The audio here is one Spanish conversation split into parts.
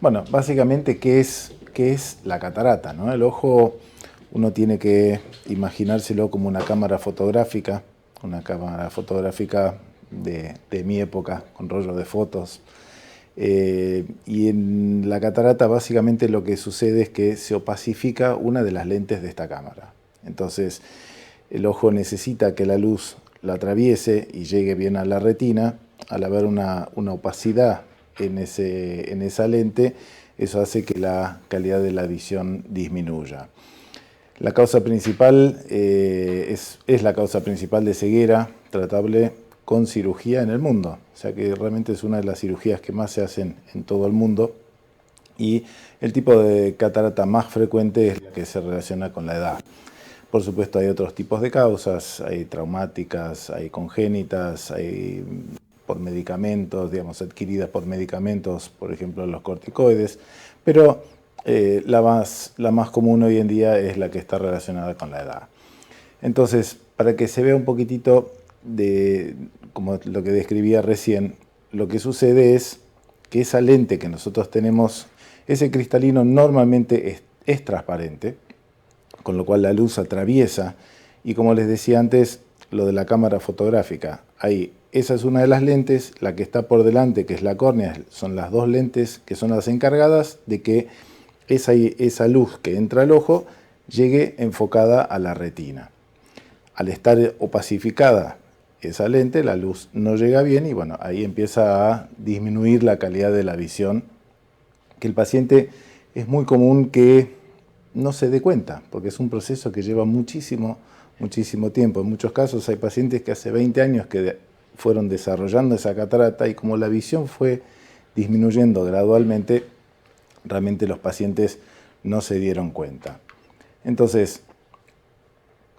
Bueno, básicamente, qué es la catarata, ¿no? El ojo, uno tiene que imaginárselo como una cámara fotográfica de mi época, con rollo de fotos. Y en la catarata básicamente lo que sucede es que se opacifica una de las lentes de esta cámara. Entonces, el ojo necesita que la luz la atraviese y llegue bien a la retina. Al haber una opacidad en esa lente, eso hace que la calidad de la visión disminuya. La causa principal es la causa principal de ceguera, tratable con cirugía en el mundo. O sea que realmente es una de las cirugías que más se hacen en todo el mundo. Y el tipo de catarata más frecuente es la que se relaciona con la edad. Por supuesto hay otros tipos de causas, hay traumáticas, hay congénitas, hay por medicamentos, digamos, adquiridas por medicamentos, por ejemplo los corticoides, pero la más común hoy en día es la que está relacionada con la edad. Entonces, para que se vea un poquitito de como lo que describía recién, lo que sucede es que esa lente que nosotros tenemos, ese cristalino normalmente es transparente, con lo cual la luz atraviesa, y como les decía antes, lo de la cámara fotográfica, ahí, esa es una de las lentes, la que está por delante, que es la córnea, son las dos lentes que son las encargadas de que esa luz que entra al ojo llegue enfocada a la retina. Al estar opacificada esa lente, la luz no llega bien y bueno, ahí empieza a disminuir la calidad de la visión, que el paciente es muy común que no se dé cuenta, porque es un proceso que lleva muchísimo tiempo. En muchos casos hay pacientes que hace 20 años que fueron desarrollando esa catarata y como la visión fue disminuyendo gradualmente, realmente los pacientes no se dieron cuenta. Entonces,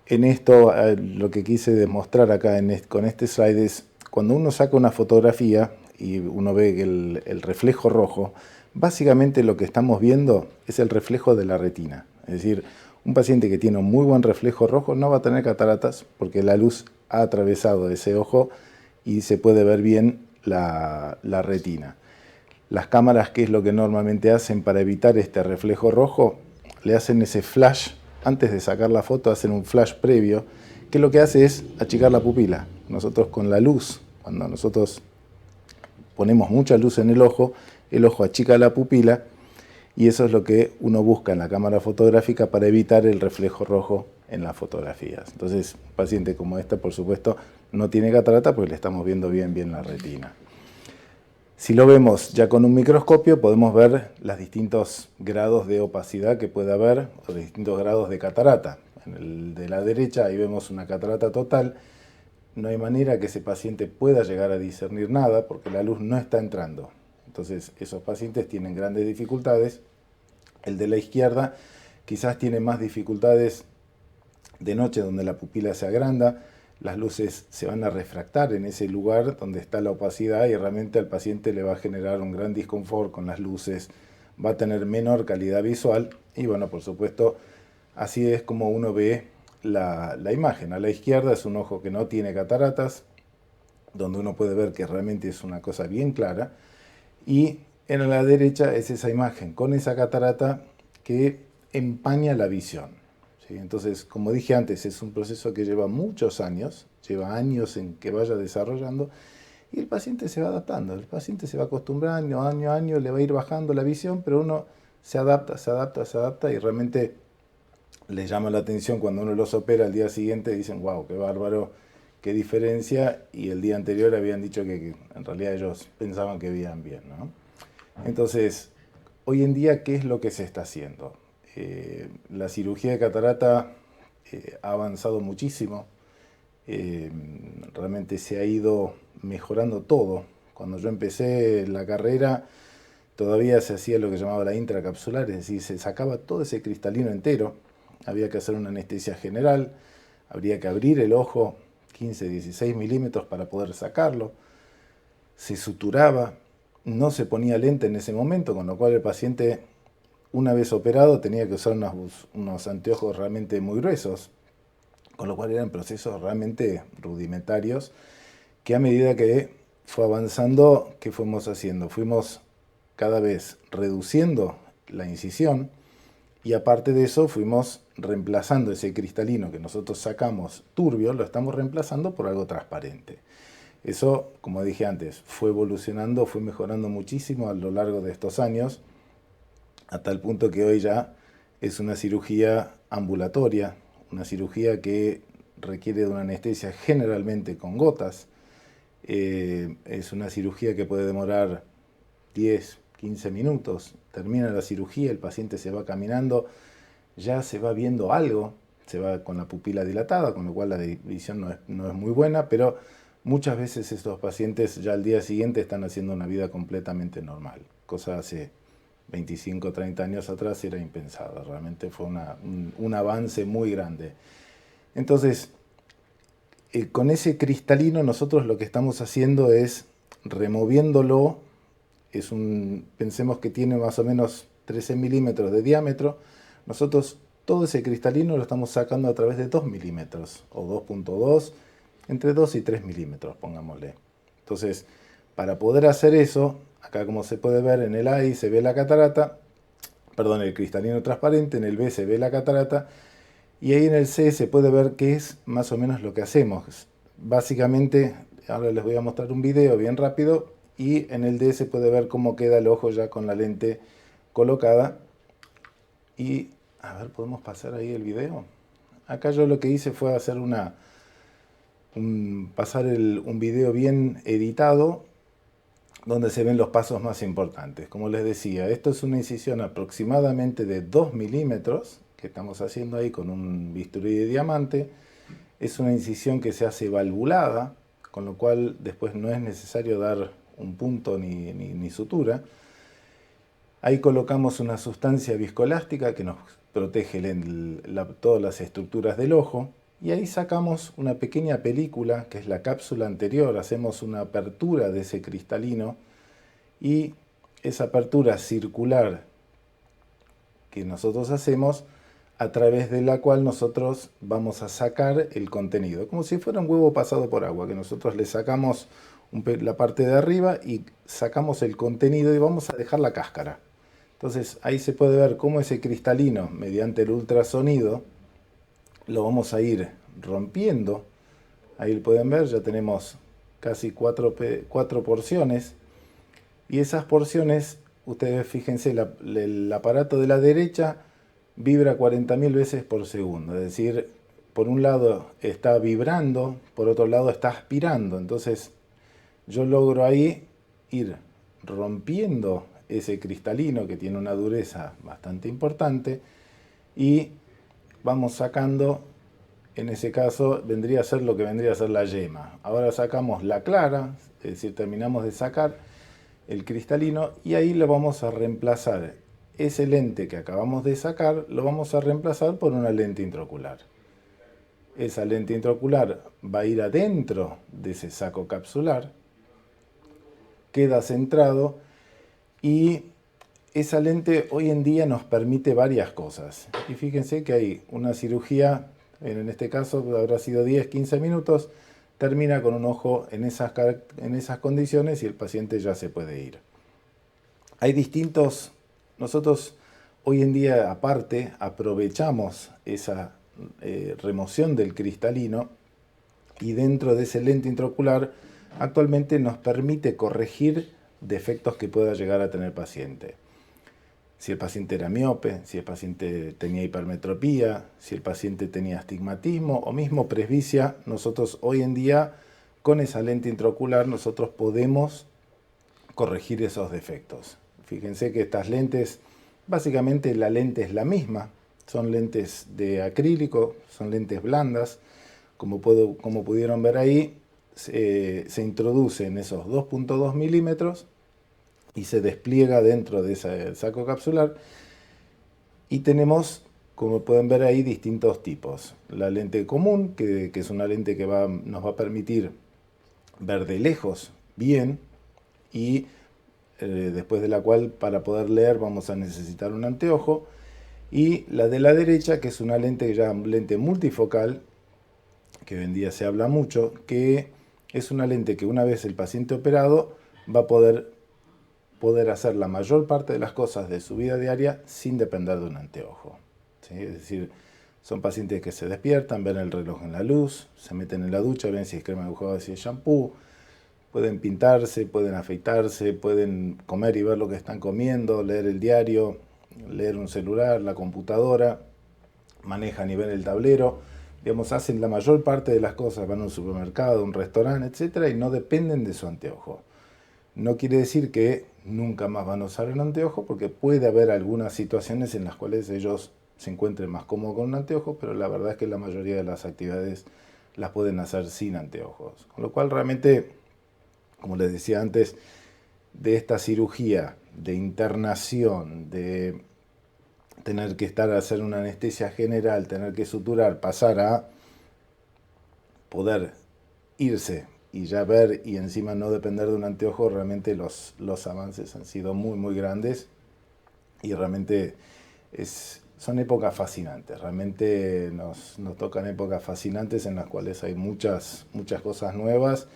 en esto lo que quise demostrar acá con este slide es cuando uno saca una fotografía y uno ve el reflejo rojo, básicamente lo que estamos viendo es el reflejo de la retina. Es decir, un paciente que tiene un muy buen reflejo rojo no va a tener cataratas porque la luz ha atravesado ese ojo y se puede ver bien la retina. Las cámaras, ¿qué es lo que normalmente hacen para evitar este reflejo rojo? Le hacen ese flash, antes de sacar la foto hacen un flash previo, que lo que hace es achicar la pupila. Nosotros con la luz, cuando nosotros ponemos mucha luz en el ojo achica la pupila y eso es lo que uno busca en la cámara fotográfica para evitar el reflejo rojo en las fotografías. Entonces, un paciente como este, por supuesto, no tiene catarata porque le estamos viendo bien la retina. Si lo vemos ya con un microscopio, podemos ver los distintos grados de opacidad que puede haber, o de distintos grados de catarata. En el de la derecha, ahí vemos una catarata total. No hay manera que ese paciente pueda llegar a discernir nada porque la luz no está entrando. Entonces, esos pacientes tienen grandes dificultades. El de la izquierda quizás tiene más dificultades de noche, donde la pupila se agranda, las luces se van a refractar en ese lugar donde está la opacidad y realmente al paciente le va a generar un gran disconfort con las luces, va a tener menor calidad visual y bueno, por supuesto, así es como uno ve la imagen. A la izquierda es un ojo que no tiene cataratas, donde uno puede ver que realmente es una cosa bien clara, y en la derecha es esa imagen con esa catarata que empaña la visión. ¿Sí? Entonces, como dije antes, es un proceso que lleva muchos años, lleva años en que vaya desarrollando y el paciente se va adaptando, el paciente se va acostumbrando, año a año le va a ir bajando la visión, pero uno se adapta y realmente les llama la atención cuando uno los opera al día siguiente y dicen, wow, qué bárbaro, qué diferencia, y el día anterior habían dicho que en realidad ellos pensaban que veían bien, ¿no? Entonces, hoy en día, ¿qué es lo que se está haciendo? La cirugía de catarata ha avanzado muchísimo, eh, realmente se ha ido mejorando todo. Cuando yo empecé la carrera, todavía se hacía lo que llamaba la intracapsular, es decir, se sacaba todo ese cristalino entero, había que hacer una anestesia general, habría que abrir el ojo 15, 16 milímetros para poder sacarlo, se suturaba, no se ponía lente en ese momento, con lo cual el paciente, una vez operado, tenía que usar unos anteojos realmente muy gruesos, con lo cual eran procesos realmente rudimentarios, que a medida que fue avanzando, ¿qué fuimos haciendo? Fuimos cada vez reduciendo la incisión y aparte de eso fuimos reemplazando ese cristalino que nosotros sacamos turbio, lo estamos reemplazando por algo transparente. Eso, como dije antes, fue evolucionando, fue mejorando muchísimo a lo largo de estos años, a tal punto que hoy ya es una cirugía ambulatoria, una cirugía que requiere de una anestesia generalmente con gotas. Es una cirugía que puede demorar 10, 15 minutos. Termina la cirugía, el paciente se va caminando, ya se va viendo algo, se va con la pupila dilatada, con lo cual la visión no es muy buena, pero muchas veces estos pacientes ya al día siguiente están haciendo una vida completamente normal, cosa hace 25, 30 años atrás era impensado, realmente fue un avance muy grande. Entonces, con ese cristalino nosotros lo que estamos haciendo es removiéndolo, pensemos que tiene más o menos 13 milímetros de diámetro, nosotros todo ese cristalino lo estamos sacando a través de 2 milímetros o 2.2, entre 2 y 3 milímetros, pongámosle. Entonces, para poder hacer eso, acá como se puede ver en el A y se ve la catarata, perdón, el cristalino transparente, en el B se ve la catarata, y ahí en el C se puede ver qué es más o menos lo que hacemos. Básicamente, ahora les voy a mostrar un video bien rápido, y en el D se puede ver cómo queda el ojo ya con la lente colocada. Y, a ver, ¿podemos pasar ahí el video? Acá yo lo que hice fue hacer pasar un video bien editado, donde se ven los pasos más importantes. Como les decía, esto es una incisión aproximadamente de 2 milímetros, que estamos haciendo ahí con un bisturí de diamante. Es una incisión que se hace valvulada, con lo cual después no es necesario dar un punto ni sutura. Ahí colocamos una sustancia viscoelástica que nos protege todas las estructuras del ojo. Y ahí sacamos una pequeña película, que es la cápsula anterior, hacemos una apertura de ese cristalino y esa apertura circular que nosotros hacemos, a través de la cual nosotros vamos a sacar el contenido, como si fuera un huevo pasado por agua, que nosotros le sacamos la parte de arriba y sacamos el contenido y vamos a dejar la cáscara. Entonces ahí se puede ver cómo ese cristalino, mediante el ultrasonido, lo vamos a ir rompiendo. Ahí lo pueden ver, ya tenemos casi 4 porciones. Y esas porciones, ustedes fíjense, el aparato de la derecha vibra 40.000 veces por segundo. Es decir, por un lado está vibrando, por otro lado está aspirando. Entonces yo logro ahí ir rompiendo ese cristalino que tiene una dureza bastante importante y vamos sacando, en ese caso vendría a ser lo que vendría a ser la yema. Ahora sacamos la clara, es decir, terminamos de sacar el cristalino y ahí lo vamos a reemplazar. Ese lente que acabamos de sacar lo vamos a reemplazar por una lente intraocular. Esa lente intraocular va a ir adentro de ese saco capsular, queda centrado y esa lente hoy en día nos permite varias cosas. Y fíjense que hay una cirugía, en este caso habrá sido 10, 15 minutos, termina con un ojo en esas condiciones y el paciente ya se puede ir. Hay nosotros hoy en día aparte aprovechamos esa remoción del cristalino y dentro de ese lente intraocular actualmente nos permite corregir defectos que pueda llegar a tener el paciente. Si el paciente era miope, si el paciente tenía hipermetropía, si el paciente tenía astigmatismo o mismo presbicia, nosotros hoy en día con esa lente intraocular nosotros podemos corregir esos defectos. Fíjense que estas lentes, básicamente la lente es la misma, son lentes de acrílico, son lentes blandas, como pudieron ver ahí, se introduce en esos 2.2 milímetros y se despliega dentro de ese saco capsular y tenemos, como pueden ver ahí, distintos tipos. La lente común, que es una lente que nos va a permitir ver de lejos bien y después de la cual para poder leer vamos a necesitar un anteojo, y la de la derecha, que es una lente lente multifocal, que hoy en día se habla mucho, que es una lente que una vez el paciente operado va a poder poder hacer la mayor parte de las cosas de su vida diaria sin depender de un anteojo. ¿Sí? Es decir, son pacientes que se despiertan, ven el reloj en la luz, se meten en la ducha, ven si es crema de enjuague, si es shampoo, pueden pintarse, pueden afeitarse, pueden comer y ver lo que están comiendo, leer el diario, leer un celular, la computadora, manejan y ven el tablero. Digamos, hacen la mayor parte de las cosas, van a un supermercado, un restaurante, etcétera, y no dependen de su anteojo. No quiere decir que nunca más van a usar un anteojo, porque puede haber algunas situaciones en las cuales ellos se encuentren más cómodos con un anteojo, pero la verdad es que la mayoría de las actividades las pueden hacer sin anteojos. Con lo cual realmente, como les decía antes, de esta cirugía, de internación, de tener que estar a hacer una anestesia general, tener que suturar, pasar a poder irse y ya ver y encima no depender de un anteojo, realmente los avances han sido muy, muy grandes y realmente son épocas fascinantes. Realmente nos tocan épocas fascinantes en las cuales hay muchas cosas nuevas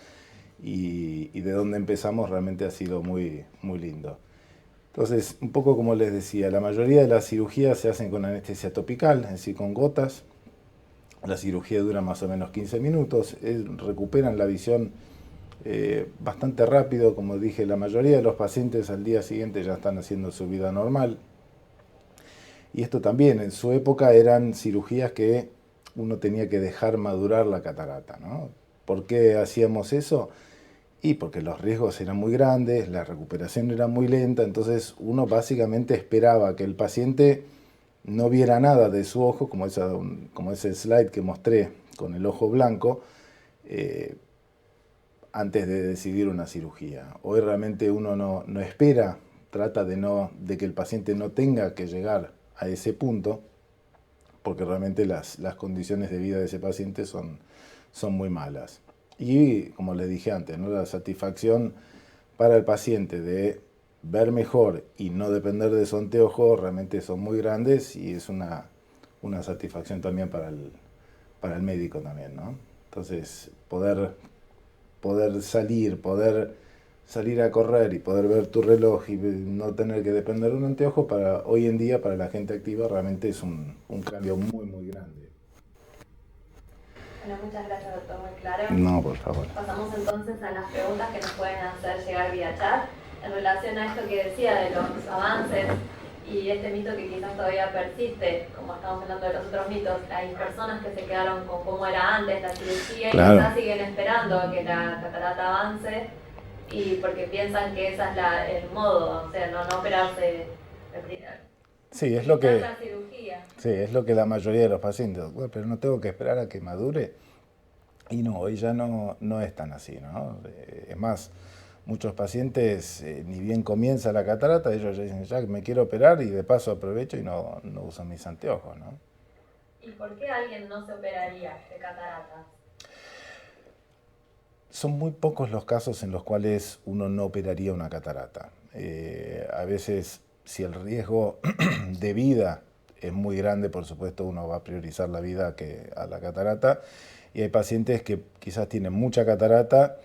y de donde empezamos realmente ha sido muy, muy lindo. Entonces, un poco como les decía, la mayoría de las cirugías se hacen con anestesia topical, es decir, con gotas. La cirugía dura más o menos 15 minutos, recuperan la visión bastante rápido. Como dije, la mayoría de los pacientes al día siguiente ya están haciendo su vida normal. Y esto también, en su época eran cirugías que uno tenía que dejar madurar la catarata, ¿no? ¿Por qué hacíamos eso? Y porque los riesgos eran muy grandes, la recuperación era muy lenta, entonces uno básicamente esperaba que el paciente no viera nada de su ojo, como ese slide que mostré con el ojo blanco, eh, antes de decidir una cirugía. Hoy realmente uno no espera, trata de que el paciente no tenga que llegar a ese punto, porque realmente las condiciones de vida de ese paciente son muy malas. Y como les dije antes, ¿no? La satisfacción para el paciente de ver mejor y no depender de su anteojo realmente son muy grandes y es una satisfacción también para el médico también, ¿no? Entonces, poder salir a correr y poder ver tu reloj y no tener que depender de un anteojo, hoy en día para la gente activa realmente es un cambio muy, muy grande. Bueno, muchas gracias, doctor, muy claro. No, por favor. Pasamos entonces a las preguntas que nos pueden hacer llegar vía chat en relación a esto que decía de los avances y este mito que quizás todavía persiste, como estamos hablando de los otros mitos. Hay personas que se quedaron con cómo era antes la cirugía, Claro. Y quizás siguen esperando a que la catarata avance y porque piensan que esa es el modo, o sea, no operarse Sí, es lo que, la cirugía. sí, es lo que la mayoría de los pacientes, bueno, pero no tengo que esperar a que madure. Y no, hoy ya no es tan así, ¿no? Es más, muchos pacientes, ni bien comienza la catarata, ellos ya dicen, ya me quiero operar y de paso aprovecho y no uso mis anteojos, ¿no? ¿Y por qué alguien no se operaría de cataratas? Son muy pocos los casos en los cuales uno no operaría una catarata. A veces, si el riesgo de vida es muy grande, por supuesto uno va a priorizar la vida a la catarata. Y hay pacientes que quizás tienen mucha catarata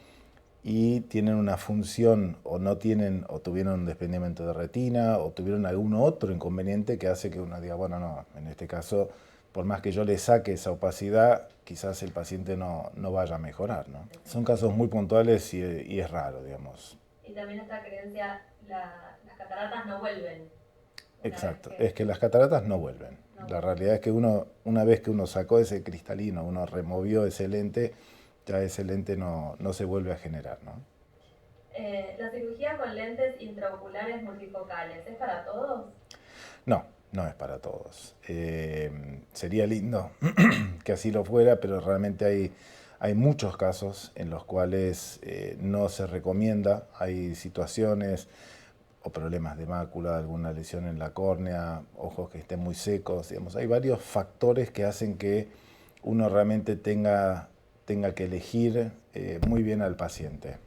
y tienen una función o no tienen, o tuvieron un desprendimiento de retina, o tuvieron algún otro inconveniente que hace que uno diga, bueno, no, en este caso, por más que yo le saque esa opacidad, quizás el paciente no vaya a mejorar, ¿no? Son casos muy puntuales y es raro, digamos. Y también esta creencia, las cataratas no vuelven. Exacto, es que las cataratas no vuelven. La realidad es que una vez que uno sacó ese cristalino, uno removió ese lente, ya ese lente no se vuelve a generar, ¿no? ¿La cirugía con lentes intraoculares multifocales es para todos? No es para todos. Sería lindo que así lo fuera, pero realmente hay muchos casos en los cuales no se recomienda. Hay situaciones o problemas de mácula, alguna lesión en la córnea, ojos que estén muy secos. Digamos, hay varios factores que hacen que uno realmente tenga que elegir muy bien al paciente.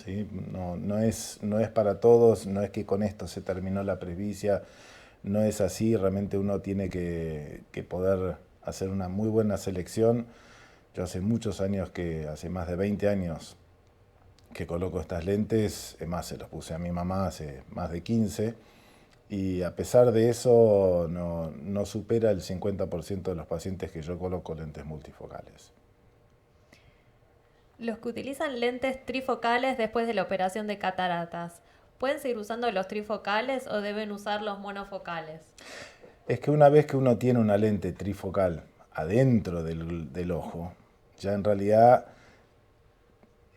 ¿Sí? No es para todos, no es que con esto se terminó la presbicia, no es así, realmente uno tiene que poder hacer una muy buena selección. Yo hace muchos años, hace más de 20 años, que coloco estas lentes, es más, se los puse a mi mamá hace más de 15, y a pesar de eso no supera el 50% de los pacientes que yo coloco lentes multifocales. Los que utilizan lentes trifocales después de la operación de cataratas, ¿pueden seguir usando los trifocales o deben usar los monofocales? Es que una vez que uno tiene una lente trifocal adentro del ojo, ya en realidad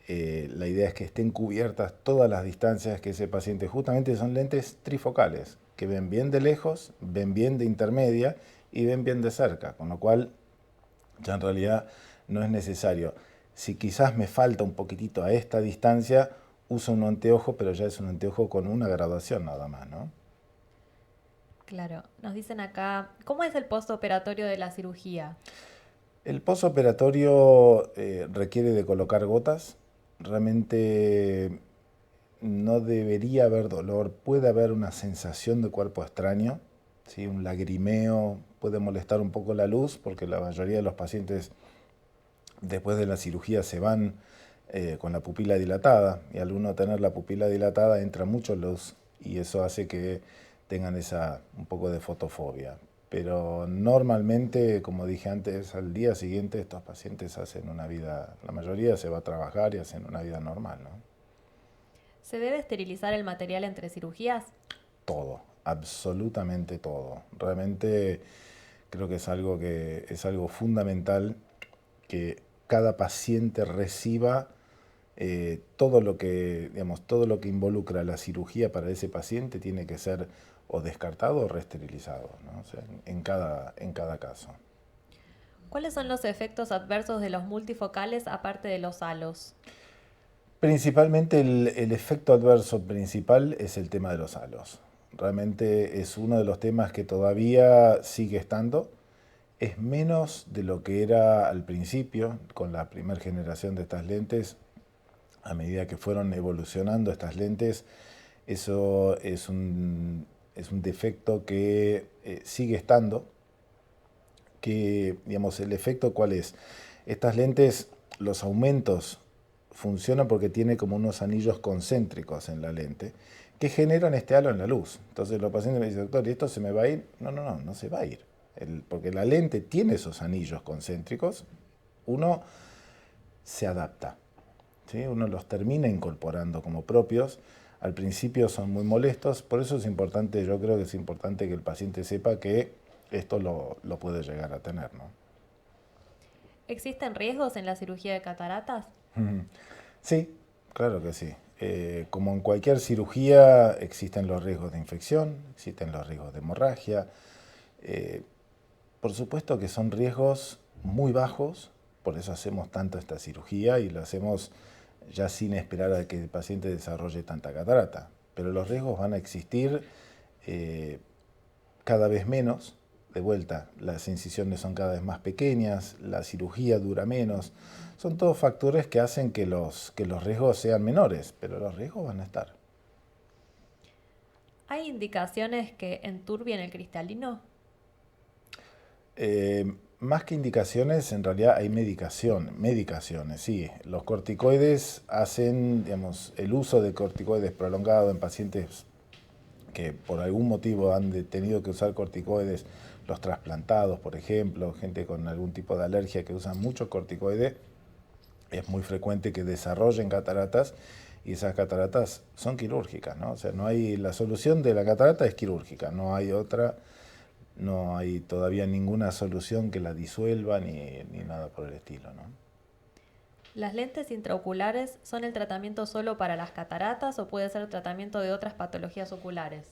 la idea es que estén cubiertas todas las distancias que ese paciente, justamente son lentes trifocales, que ven bien de lejos, ven bien de intermedia y ven bien de cerca, con lo cual ya en realidad no es necesario. Si quizás me falta un poquitito a esta distancia, uso un anteojo, pero ya es un anteojo con una graduación nada más, ¿no? Claro, nos dicen acá, ¿cómo es el postoperatorio de la cirugía? El postoperatorio requiere de colocar gotas. Realmente no debería haber dolor. Puede haber una sensación de cuerpo extraño, ¿sí? Un lagrimeo, puede molestar un poco la luz, porque la mayoría de los pacientes después de la cirugía se van con la pupila dilatada, y al uno tener la pupila dilatada entra mucho luz y eso hace que tengan un poco de fotofobia. Pero normalmente, como dije antes, al día siguiente estos pacientes hacen una vida, la mayoría se va a trabajar y hacen una vida normal, ¿no? ¿Se debe esterilizar el material entre cirugías? Todo, absolutamente todo. Realmente creo que es algo fundamental que cada paciente reciba todo lo que, digamos, todo lo que involucra la cirugía para ese paciente tiene que ser o descartado o reesterilizado, ¿no? O sea, en cada caso. ¿Cuáles son los efectos adversos de los multifocales aparte de los halos? Principalmente el efecto adverso principal es el tema de los halos. Realmente es uno de los temas que todavía sigue estando. Es menos de lo que era al principio, con la primera generación de estas lentes. A medida que fueron evolucionando estas lentes, eso es un defecto que sigue estando. Que, digamos, el efecto ¿cuál es? Estas lentes, los aumentos funcionan porque tiene como unos anillos concéntricos en la lente que generan este halo en la luz. Entonces los pacientes me dicen, doctor, ¿y esto se me va a ir? No se va a ir. Porque la lente tiene esos anillos concéntricos, uno se adapta, ¿sí? Uno los termina incorporando como propios. Al principio son muy molestos, por eso es importante, yo creo que es importante que el paciente sepa que esto lo puede llegar a tener, ¿no? ¿Existen riesgos en la cirugía de cataratas? Sí, claro que sí. Como en cualquier cirugía, existen los riesgos de infección, existen los riesgos de hemorragia. Eh, por supuesto que son riesgos muy bajos, por eso hacemos tanto esta cirugía y lo hacemos ya sin esperar a que el paciente desarrolle tanta catarata. Pero los riesgos van a existir eh, cada vez menos. De vuelta, las incisiones son cada vez más pequeñas, la cirugía dura menos. Son todos factores que hacen que los riesgos sean menores, pero los riesgos van a estar. ¿Hay indicaciones que enturbien el cristalino? Más que indicaciones, en realidad hay medicaciones, sí. Los corticoides hacen, digamos, el uso de corticoides prolongado en pacientes que por algún motivo han tenido que usar corticoides, los trasplantados, por ejemplo, gente con algún tipo de alergia que usan mucho corticoide, es muy frecuente que desarrollen cataratas y esas cataratas son quirúrgicas, ¿no? O sea, la solución de la catarata es quirúrgica, no hay otra, no hay todavía ninguna solución que la disuelva ni nada por el estilo, ¿no? ¿Las lentes intraoculares son el tratamiento solo para las cataratas o puede ser tratamiento de otras patologías oculares?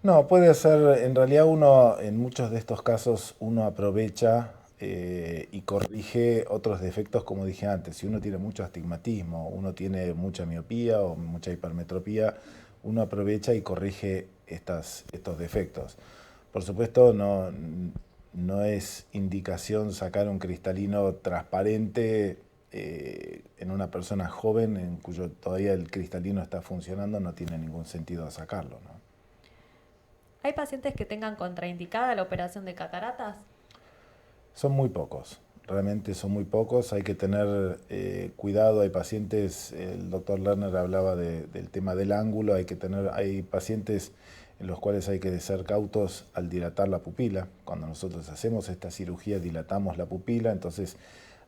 No, puede ser, en realidad uno, en muchos de estos casos, uno aprovecha y corrige otros defectos, como dije antes. Si uno tiene mucho astigmatismo, uno tiene mucha miopía o mucha hipermetropía, uno aprovecha y corrige estos defectos. Por supuesto, no es indicación sacar un cristalino transparente en una persona joven en cuyo todavía el cristalino está funcionando, no tiene ningún sentido sacarlo, ¿no? ¿Hay pacientes que tengan contraindicada la operación de cataratas? Son muy pocos. realmente son muy pocos, hay que tener cuidado, hay pacientes, el doctor Lerner hablaba del tema del ángulo, hay pacientes en los cuales hay que ser cautos al dilatar la pupila. Cuando nosotros hacemos esta cirugía dilatamos la pupila, entonces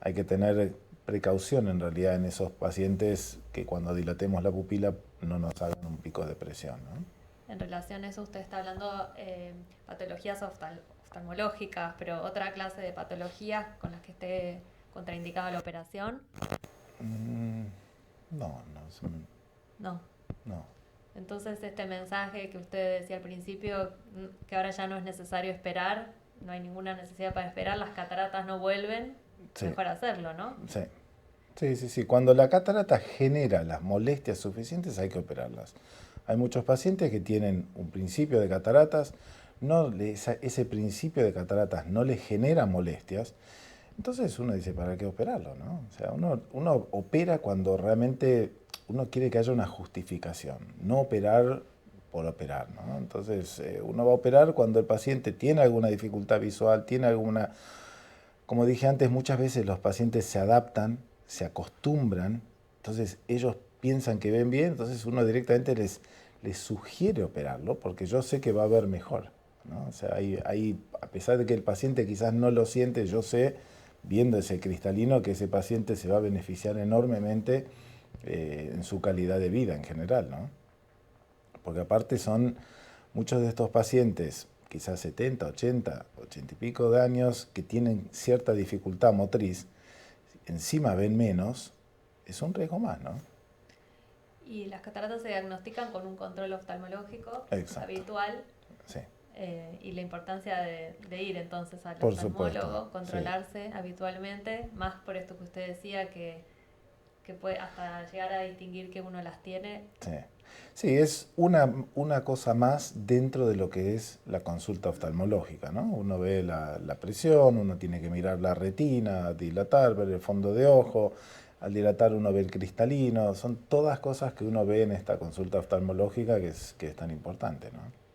hay que tener precaución en realidad en esos pacientes que cuando dilatemos la pupila no nos hagan un pico de presión, ¿no? En relación a eso, usted está hablando patologías oftalmológicas, pero otra clase de patologías con las que esté contraindicada la operación. No, No. no. Entonces este mensaje que usted decía al principio, que ahora ya no es necesario esperar, no hay ninguna necesidad para esperar, las cataratas no vuelven, Sí. mejor hacerlo, ¿no? Sí. Sí. Cuando la catarata genera las molestias suficientes hay que operarlas. Hay muchos pacientes que tienen un principio de cataratas, ese principio de cataratas no les genera molestias, entonces uno dice, ¿para qué operarlo, no? O sea, uno opera cuando realmente uno quiere que haya una justificación, no operar por operar, ¿no? Entonces uno va a operar cuando el paciente tiene alguna dificultad visual, tiene alguna... Como dije antes, muchas veces los pacientes se adaptan, se acostumbran, entonces ellos piensan que ven bien, entonces uno directamente les sugiere operarlo porque yo sé que va a ver mejor, ¿no? O sea, a pesar de que el paciente quizás no lo siente, yo sé, viendo ese cristalino, que ese paciente se va a beneficiar enormemente en su calidad de vida en general, ¿no? Porque aparte son muchos de estos pacientes, quizás 70, 80, 80 y pico de años, que tienen cierta dificultad motriz, encima ven menos, es un riesgo más, ¿no? Y las cataratas se diagnostican con un control oftalmológico habitual. Sí. Y la importancia de ir entonces al Por oftalmólogo, supuesto, controlarse habitualmente, más por esto que usted decía, que puede hasta llegar a distinguir que uno las tiene. Sí, es una cosa más dentro de lo que es la consulta oftalmológica, ¿no? Uno ve la presión, uno tiene que mirar la retina, dilatar, ver el fondo de ojo, al dilatar uno ve el cristalino, son todas cosas que uno ve en esta consulta oftalmológica que es tan importante, ¿no?